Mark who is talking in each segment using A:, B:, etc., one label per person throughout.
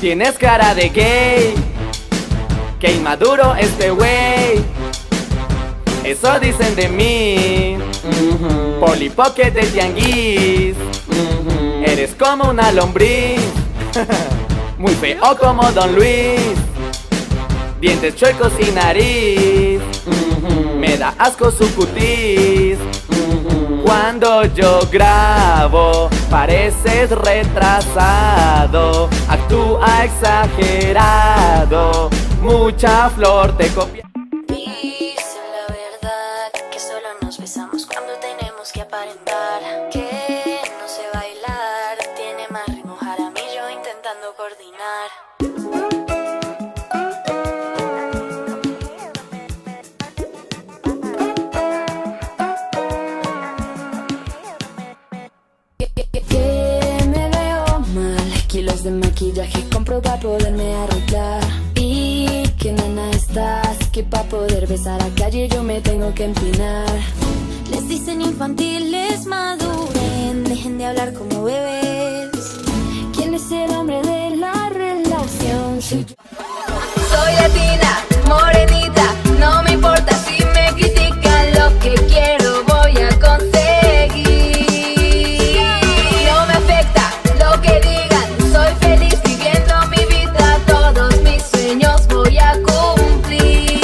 A: Tienes cara de gay, que inmaduro este güey. Eso dicen de mí. Polipoque de tianguis. Eres como una lombriz. Muy feo como Don Luis. Dientes chuecos y nariz. Me da asco su cutis. Cuando yo grabo pareces retrasado. Actúa exagerado. Mucha flor te copia.
B: Dice la verdad que solo nos besamos cuando tenemos que aparentar que no sé bailar. Tiene más ritmo Jaramillo intentando coordinar. Que me veo mal, kilos de maquillaje compro para poderme arreglar. Y que nana estás, que pa' poder besar a calle yo me tengo que empinar. Les dicen infantiles, maduren, dejen de hablar como bebés. ¿Quién es el hombre de la relación? Soy yo. Soy latina, morenita, no me importa si me critican. Lo que quiero voy a conseguir. No me afecta lo que digan, soy feliz viviendo mi vida. Todos mis sueños voy a cumplir.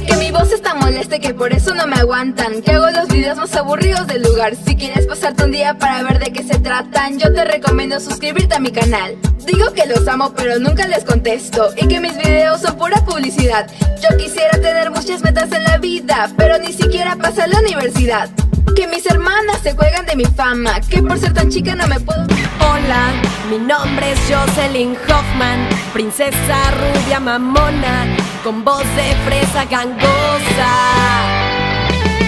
B: Que mi voz es tan molesta que por eso no me aguantan. Que hago los videos más aburridos del lugar. Si quieres pasarte un día para ver de qué se tratan, yo te recomiendo suscribirte a mi canal. Digo que los amo pero nunca les contesto, y que mis videos son pura publicidad. Yo quisiera tener muchas metas en la vida, pero ni siquiera pasar la universidad. Que mis hermanas se juegan de mi fama, que por ser tan chica no me puedo...
C: Hola, mi nombre es Jocelyn Hoffman, princesa rubia mamona, con voz de fresa gangosa.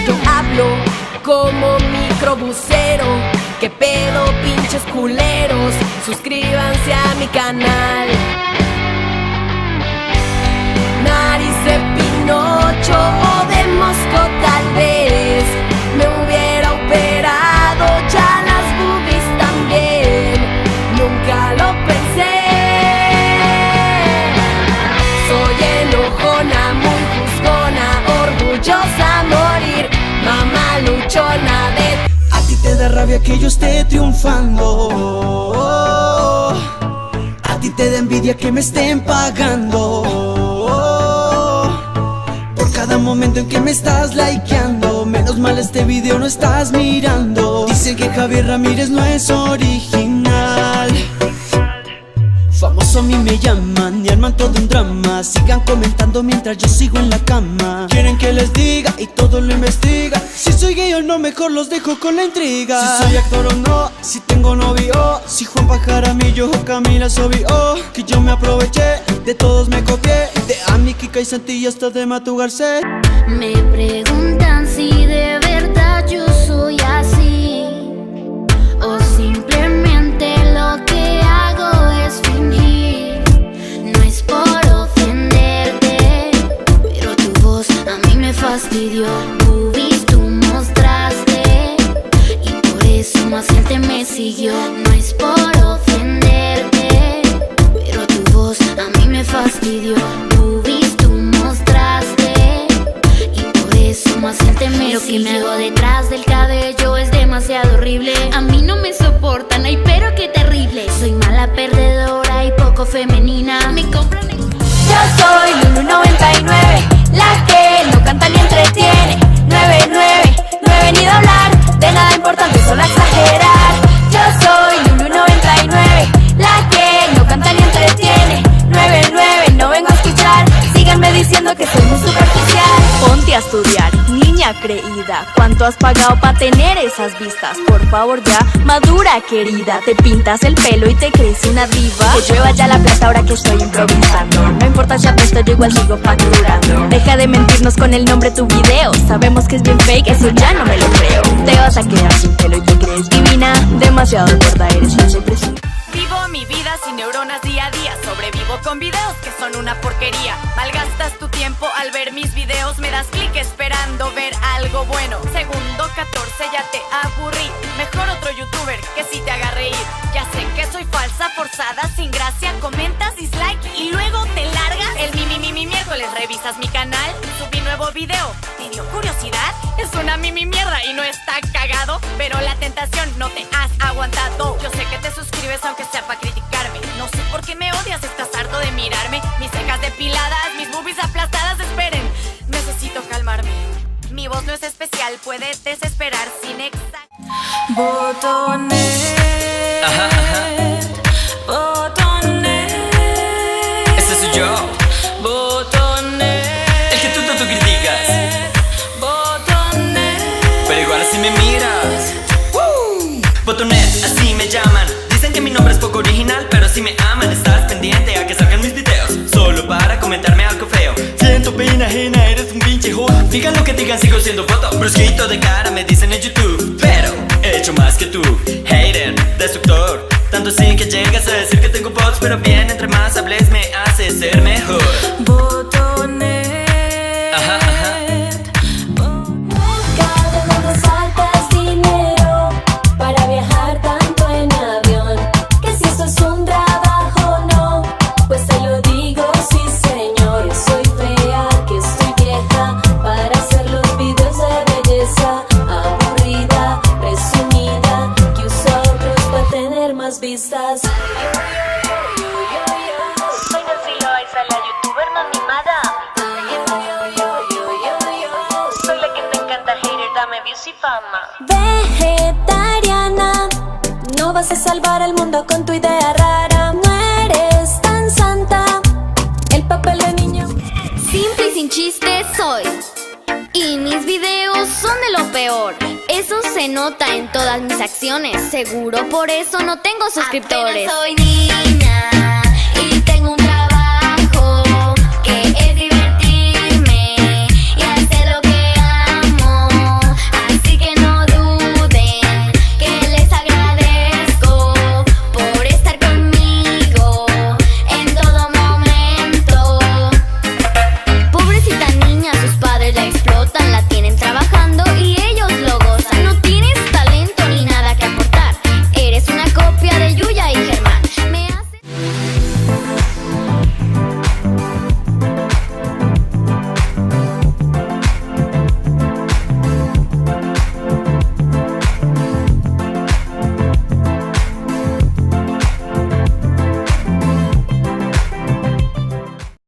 C: Yo hablo como microbusero, que pedo pinches culeros, suscríbanse a mi canal. Nariz de Pinocho o de Mosco tal vez, me hubiera operado ya las boobies también, nunca lo pensé. Soy enojona, muy juzgona, orgullosa a morir, mamá luchona de...
D: A ti te da rabia que yo esté triunfando, a ti te da envidia que me estén pagando. Por cada momento en que me estás likeando, menos mal este video no estás mirando. Dicen que Javier Ramírez no es original. Famoso a mí me llaman y arman todo un drama. Sigan comentando mientras yo sigo en la cama. Quieren que les diga y todo lo investiga. Si soy gay o no, mejor los dejo con la intriga. Si soy actor o no, si tengo novio, si Juanpa Jaramillo o Camila Sobio. Que yo me aproveché, de todos me copié, de Ami, Kika y Santi y hasta de Matu Garcés.
B: Me preguntan si de verdad yo soy así, o simplemente lo que hago es fingir. No es por ofenderte, pero tu voz a mí me fastidió. Boobies tú mostraste y por eso más gente me siguió. No es por ofenderte, pero tu voz a mí me fastidió. Boobies tú mostraste y por eso más gente me siguió. Lo que me hago detrás del cabello es demasiado horrible. A mí no me soportan, ay pero qué terrible. Soy mala perdedora y poco femenina. Me compran en... Yo soy Lulu99, la que no canta ni entretiene. 99, no he venido a hablar de nada importante, solo a exagerar. Yo soy Lulu99, la que no canta ni entretiene. 99, no vengo a escuchar, síganme diciendo que soy muy superficial.
E: Ponte a estudiar, niña creída. ¿Cuánto has pagado para tener esas vistas? Por favor ya, madura querida. Te pintas el pelo y te crees una diva. Que llueva ya la plata ahora que estoy improvisando. No importa si apuesto, yo igual sigo facturando. Deja de mentirnos con el nombre de tu video. Sabemos que es bien fake, eso ya no me lo creo. Te vas a quedar sin pelo y te crees divina. Demasiado gorda eres, yo siempre sí.
C: Vivo mi vida
E: horas y neuronas día a día. Sobrevivo con videos que son una porquería. Malgastas tu tiempo al ver mis videos. Me das clic esperando ver algo bueno. Segundo 14 ya te aburrí. Mejor otro youtuber que sí te haga reír. Ya sé que soy falsa, forzada, sin gracia. Comentas dislike y luego te largas. El mi miércoles revisas mi canal. Subí nuevo video, ¿te dio curiosidad? Es una mierda y no está cagado. Pero la tentación no te has aguantado. Yo sé que te suscribes aunque sea para criticarme. No sé por qué me odias, estás harto de mirarme. Mis cejas depiladas, mis boobies aplastadas. Esperen, necesito calmarme. Mi voz no es especial, puede desesperar sin exact.
C: Botonet. Botonet.
F: Ese soy yo,
C: Botonet.
F: el que tú tanto criticas,
C: Botonet.
F: pero igual así me miras. Botonet, así me llaman. Dicen que mi nombre es poco original, pero si me aman, estás pendiente a que salgan mis videos, solo para comentarme algo feo. Siento pena ajena, eres un pinche joda. Digan lo que digan, sigo siendo foto. Brusquito de cara me dicen en YouTube, pero he hecho más que tú. Hater, destructor, tanto así que llegas a decir que tengo bots. Pero bien, entre más hables me hace ser mejor.
C: Botonet.
G: ¿De dónde sacas dinero para viajar tanto en avión? Que si eso es un trabajo, no. Pues te lo digo, sí señor. Que soy fea, que estoy vieja para hacer los videos de belleza. Aburrida, presumida, que usa otros para tener más vistas.
E: Soy Nancy Loaiza, la youtuber más mimada. Soy la que te encanta, hater, dame views y fama.
G: Vegetariana, no vas a salvar al mundo con tu idea rara. No eres tan santa, el papel de niño.
B: Simple y sin chiste soy. Y mis videos son de lo peor. Eso se nota en todas mis acciones. Seguro por eso no tengo suscriptores.
H: Apenas soy niña.